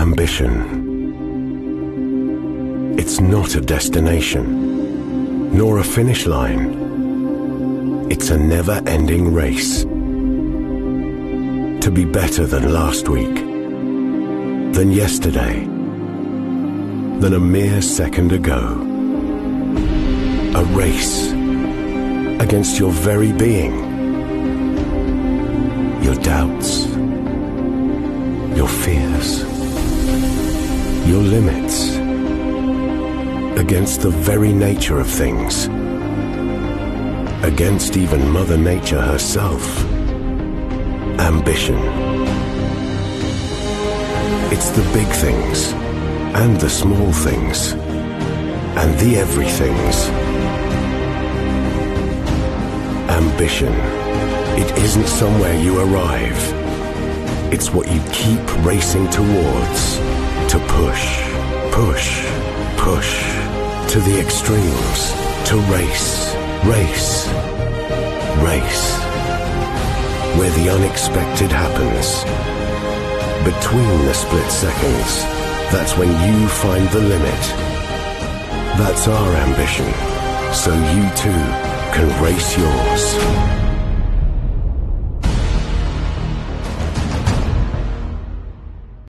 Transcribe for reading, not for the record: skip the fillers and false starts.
Ambition. It's not a destination, nor a finish line. It's a never-ending race. To be better than last week, than yesterday, than a mere second ago. A race against your very being, your doubts, your fears, your limits, against the very nature of things, against even Mother Nature herself. Ambition. It's the big things, and the small things, and the everythings. Ambition. It isn't somewhere you arrive. It's what you keep racing towards. To push, push, push. To the extremes. To race, race, race. Where the unexpected happens. Between the split seconds, that's when you find the limit. That's our ambition. So you too can race yours.